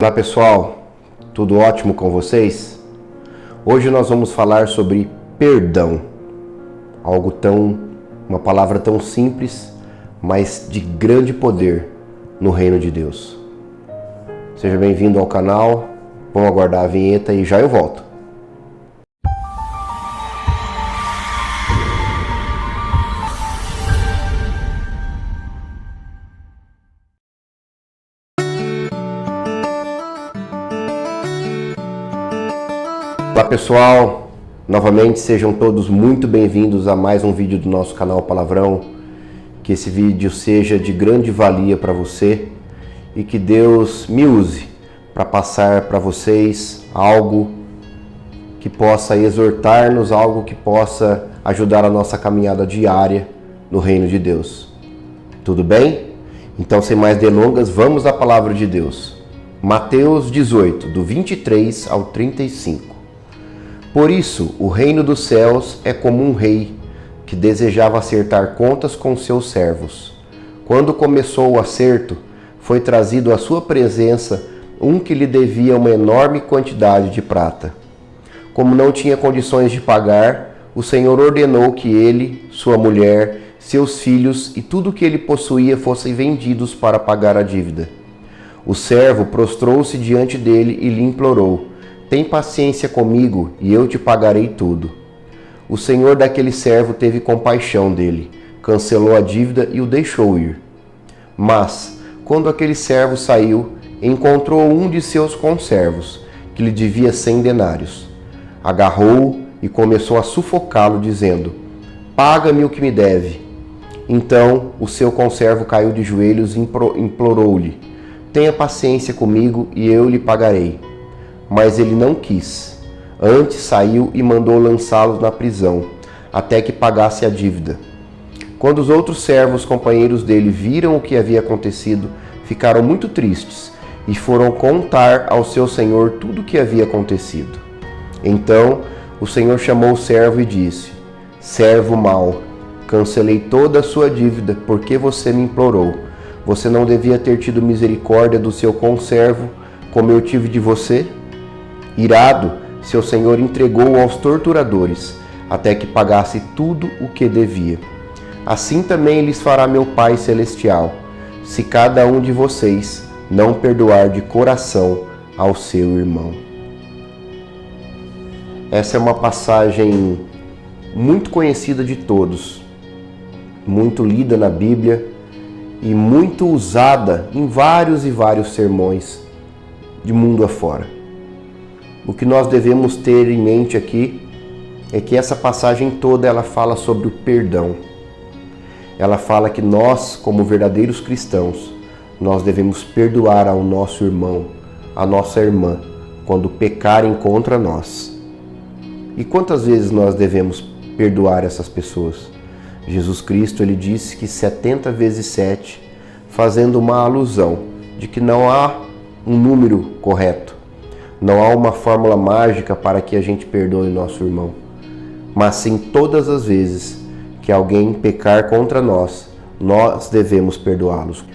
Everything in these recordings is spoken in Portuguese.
Olá pessoal, tudo ótimo com vocês? Hoje nós vamos falar sobre perdão, uma palavra tão simples, mas de grande poder no reino de Deus. Seja bem-vindo ao canal, vamos aguardar a vinheta e já eu volto. Olá pessoal, novamente sejam todos muito bem-vindos a mais um vídeo do nosso canal Palavrão. Que esse vídeo seja de grande valia para você e que Deus me use para passar para vocês algo que possa exortar-nos, algo que possa ajudar a nossa caminhada diária no reino de Deus. Tudo bem? Então, sem mais delongas, vamos à palavra de Deus. Mateus 18, do 23 ao 35. Por isso, o reino dos céus é como um rei que desejava acertar contas com seus servos. Quando começou o acerto, foi trazido à sua presença um que lhe devia uma enorme quantidade de prata. Como não tinha condições de pagar, o Senhor ordenou que ele, sua mulher, seus filhos e tudo o que ele possuía fossem vendidos para pagar a dívida. O servo prostrou-se diante dele e lhe implorou: "Tem paciência comigo e eu te pagarei tudo." O senhor daquele servo teve compaixão dele, cancelou a dívida e o deixou ir. Mas, quando aquele servo saiu, encontrou um de seus conservos, que lhe devia 100 denários. Agarrou-o e começou a sufocá-lo, dizendo: "Paga-me o que me deve." Então o seu conservo caiu de joelhos e implorou-lhe: "Tenha paciência comigo e eu lhe pagarei." Mas ele não quis. Antes saiu e mandou lançá-lo na prisão, até que pagasse a dívida. Quando os outros servos, companheiros dele, viram o que havia acontecido, ficaram muito tristes e foram contar ao seu senhor tudo o que havia acontecido. Então o senhor chamou o servo e disse: "Servo mau, cancelei toda a sua dívida porque você me implorou. Você não devia ter tido misericórdia do seu conservo, como eu tive de você?" Irado, seu senhor entregou-o aos torturadores, até que pagasse tudo o que devia. Assim também lhes fará meu Pai Celestial, se cada um de vocês não perdoar de coração ao seu irmão. Essa é uma passagem muito conhecida de todos, muito lida na Bíblia e muito usada em vários e vários sermões de mundo afora. O que nós devemos ter em mente aqui é que essa passagem toda ela fala sobre o perdão. Ela fala que nós, como verdadeiros cristãos, nós devemos perdoar ao nosso irmão, à nossa irmã, quando pecarem contra nós. E quantas vezes nós devemos perdoar essas pessoas? Jesus Cristo, ele disse que 70 vezes 7, fazendo uma alusão de que não há um número correto. Não há uma fórmula mágica para que a gente perdoe nosso irmão, mas sim todas as vezes que alguém pecar contra nós, nós devemos perdoá-los.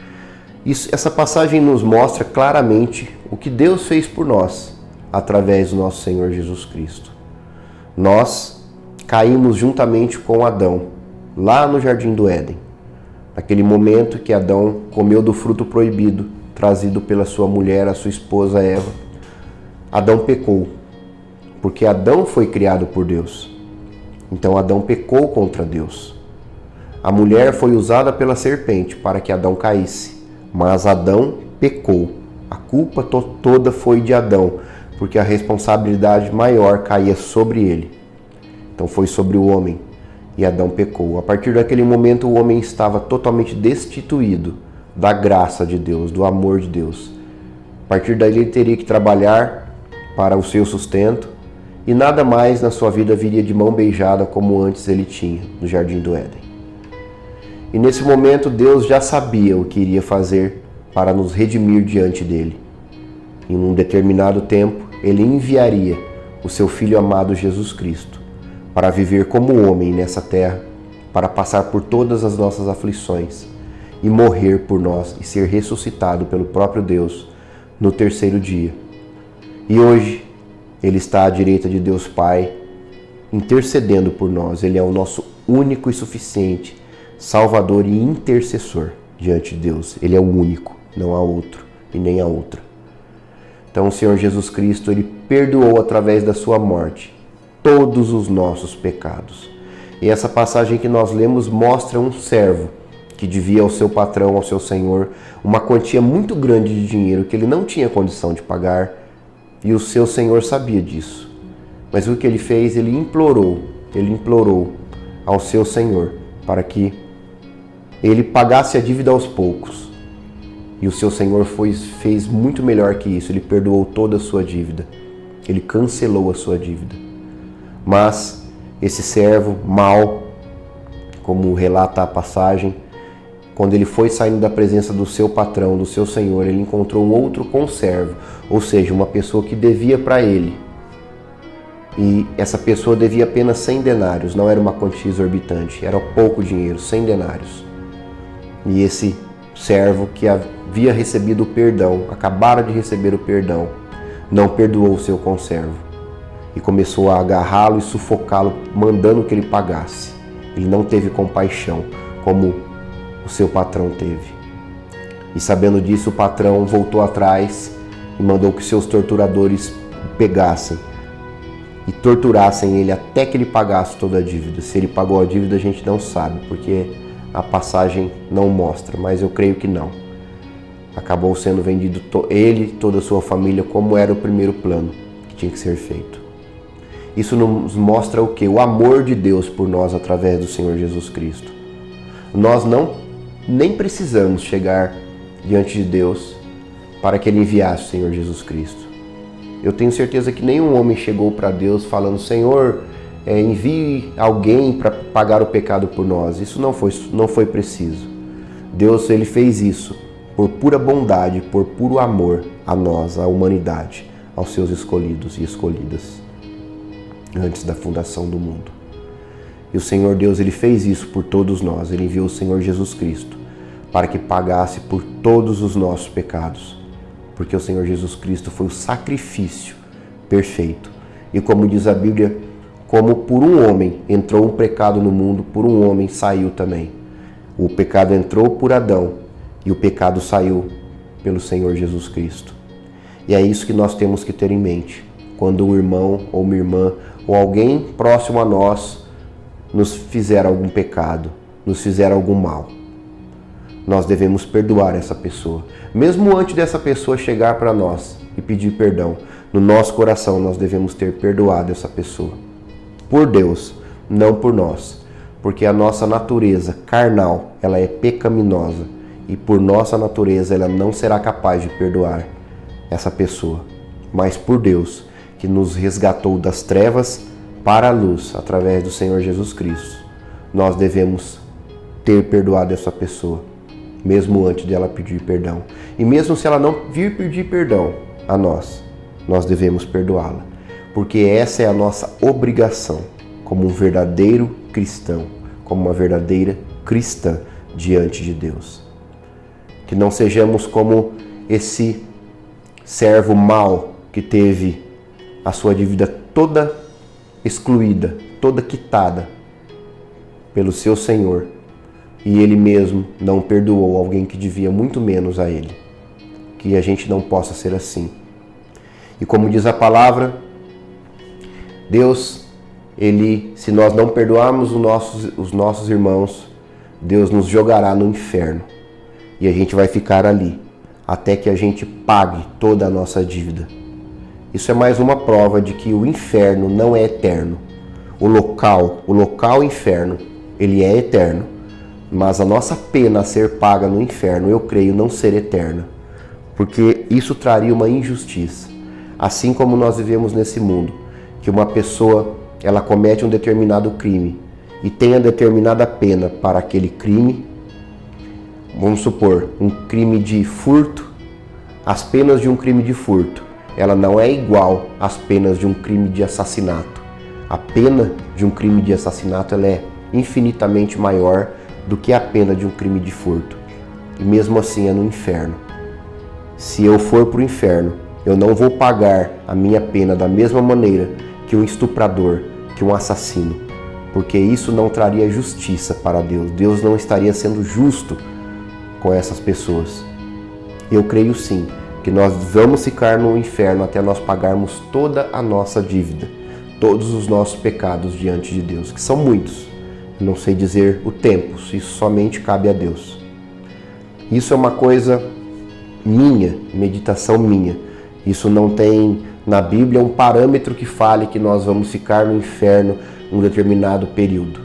Essa passagem nos mostra claramente o que Deus fez por nós através do nosso Senhor Jesus Cristo. Nós caímos juntamente com Adão, lá no Jardim do Éden, naquele momento que Adão comeu do fruto proibido, trazido pela sua mulher, a sua esposa Eva. Adão pecou, porque Adão foi criado por Deus. Então Adão pecou contra Deus. A mulher foi usada pela serpente para que Adão caísse, mas Adão pecou. A culpa toda foi de Adão, porque a responsabilidade maior caía sobre ele. Então foi sobre o homem, e Adão pecou. A partir daquele momento o homem estava totalmente destituído da graça de Deus, do amor de Deus. A partir daí ele teria que trabalhar para o seu sustento, e nada mais na sua vida viria de mão beijada como antes ele tinha no Jardim do Éden. E nesse momento Deus já sabia o que iria fazer para nos redimir diante dele. Em um determinado tempo, ele enviaria o seu Filho amado Jesus Cristo para viver como homem nessa terra, para passar por todas as nossas aflições e morrer por nós e ser ressuscitado pelo próprio Deus no terceiro dia. E hoje Ele está à direita de Deus Pai, intercedendo por nós. Ele é o nosso único e suficiente Salvador e intercessor diante de Deus. Ele é o único, não há outro e nem há outra. Então o Senhor Jesus Cristo, Ele perdoou através da sua morte todos os nossos pecados. E essa passagem que nós lemos mostra um servo que devia ao seu patrão, ao seu senhor, uma quantia muito grande de dinheiro que ele não tinha condição de pagar, e o seu senhor sabia disso. Mas o que ele fez? Ele implorou ao seu senhor para que ele pagasse a dívida aos poucos. E o seu senhor fez muito melhor que isso, ele perdoou toda a sua dívida, ele cancelou a sua dívida. Mas esse servo mau, como relata a passagem, quando ele foi saindo da presença do seu patrão, do seu senhor, ele encontrou um outro conservo, ou seja, uma pessoa que devia para ele. E essa pessoa devia apenas 100 denários, não era uma quantia exorbitante, era pouco dinheiro, 100 denários. E esse servo que havia recebido o perdão, acabara de receber o perdão, não perdoou o seu conservo e começou a agarrá-lo e sufocá-lo, mandando que ele pagasse. Ele não teve compaixão, como o seu patrão teve. E sabendo disso, o patrão voltou atrás e mandou que seus torturadores o pegassem e torturassem ele até que ele pagasse toda a dívida. Se ele pagou a dívida, a gente não sabe, porque a passagem não mostra, mas eu creio que não. Acabou sendo vendido ele e toda a sua família, como era o primeiro plano que tinha que ser feito. Isso nos mostra o quê? O amor de Deus por nós através do Senhor Jesus Cristo. Nós nem precisamos chegar diante de Deus para que Ele enviasse o Senhor Jesus Cristo. Eu tenho certeza que nenhum homem chegou para Deus falando: Senhor, envie alguém para pagar o pecado por nós. Isso não foi preciso. Deus, Ele fez isso por pura bondade, por puro amor a nós, à humanidade, aos seus escolhidos e escolhidas, antes da fundação do mundo. E o Senhor Deus, Ele fez isso por todos nós. Ele enviou o Senhor Jesus Cristo para que pagasse por todos os nossos pecados. Porque o Senhor Jesus Cristo foi o sacrifício perfeito. E como diz a Bíblia, como por um homem entrou um pecado no mundo, por um homem saiu também. O pecado entrou por Adão e o pecado saiu pelo Senhor Jesus Cristo. E é isso que nós temos que ter em mente. Quando um irmão ou uma irmã ou alguém próximo a nós nos fizer algum pecado, nos fizer algum mal, nós devemos perdoar essa pessoa. Mesmo antes dessa pessoa chegar para nós e pedir perdão, no nosso coração nós devemos ter perdoado essa pessoa. Por Deus, não por nós. Porque a nossa natureza carnal, ela é pecaminosa. E por nossa natureza, ela não será capaz de perdoar essa pessoa. Mas por Deus, que nos resgatou das trevas para a luz, através do Senhor Jesus Cristo, nós devemos ter perdoado essa pessoa, mesmo antes de ela pedir perdão. E mesmo se ela não vir pedir perdão a nós devemos perdoá-la. Porque essa é a nossa obrigação, como um verdadeiro cristão, como uma verdadeira cristã diante de Deus. Que não sejamos como esse servo mau que teve a sua dívida toda excluída, toda quitada pelo seu Senhor, e ele mesmo não perdoou alguém que devia muito menos a ele. Que a gente não possa ser assim. E como diz a palavra, Deus, se nós não perdoarmos os nossos irmãos, Deus nos jogará no inferno. E a gente vai ficar ali, até que a gente pague toda a nossa dívida. Isso é mais uma prova de que o inferno não é eterno. O local inferno, ele é eterno. Mas a nossa pena a ser paga no inferno, eu creio não ser eterna. Porque isso traria uma injustiça. Assim como nós vivemos nesse mundo, que uma pessoa, ela comete um determinado crime e tem a determinada pena para aquele crime. Vamos supor, um crime de furto, as penas de um crime de furto, ela não é igual às penas de um crime de assassinato. A pena de um crime de assassinato, ela é infinitamente maior do que a pena de um crime de furto. E mesmo assim é no inferno. se eu for para o inferno, eu não vou pagar a minha pena da mesma maneira que um estuprador, que um assassino, porque isso não traria justiça para Deus. Deus não estaria sendo justo com essas pessoas. Eu creio sim que nós vamos ficar no inferno até nós pagarmos toda a nossa dívida, todos os nossos pecados diante de Deus, que são muitos. Eu não sei dizer o tempo, isso somente cabe a Deus. Isso é uma coisa minha, meditação minha. Isso não tem na Bíblia um parâmetro que fale que nós vamos ficar no inferno um determinado período.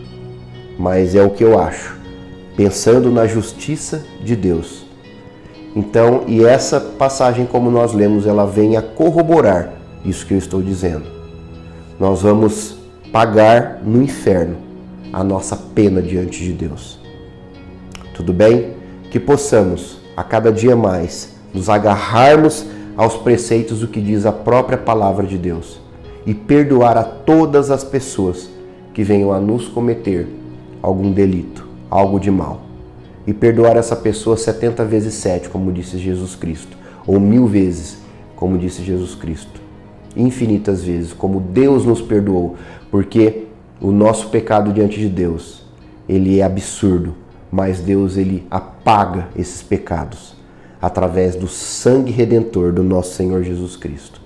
Mas é o que eu acho, pensando na justiça de Deus. Então, e essa passagem, como nós lemos, ela vem a corroborar isso que eu estou dizendo. Nós vamos pagar no inferno a nossa pena diante de Deus. Tudo bem? Que possamos, a cada dia mais, nos agarrarmos aos preceitos do que diz a própria palavra de Deus e perdoar a todas as pessoas que venham a nos cometer algum delito, algo de mal. E perdoar essa pessoa 70 vezes 7, como disse Jesus Cristo, ou 1000 vezes, como disse Jesus Cristo. Infinitas vezes, como Deus nos perdoou, porque o nosso pecado diante de Deus, ele é absurdo, mas Deus, ele apaga esses pecados através do sangue redentor do nosso Senhor Jesus Cristo.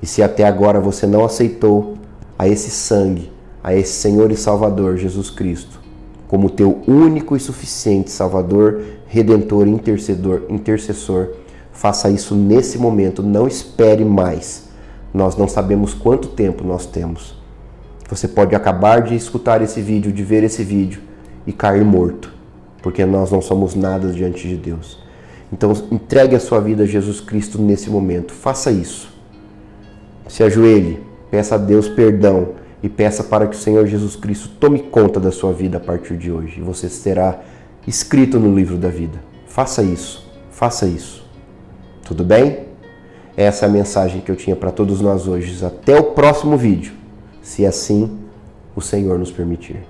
E se até agora você não aceitou a esse sangue, a esse Senhor e Salvador Jesus Cristo, como teu único e suficiente Salvador, Redentor, intercessor, faça isso nesse momento, não espere mais. Nós não sabemos quanto tempo nós temos. Você pode acabar de escutar esse vídeo, de ver esse vídeo e cair morto, porque nós não somos nada diante de Deus. Então entregue a sua vida a Jesus Cristo nesse momento, faça isso. Se ajoelhe, peça a Deus perdão e peça para que o Senhor Jesus Cristo tome conta da sua vida a partir de hoje. E você será escrito no livro da vida. Faça isso, faça isso. Tudo bem? Essa é a mensagem que eu tinha para todos nós hoje. Até o próximo vídeo, se assim o Senhor nos permitir.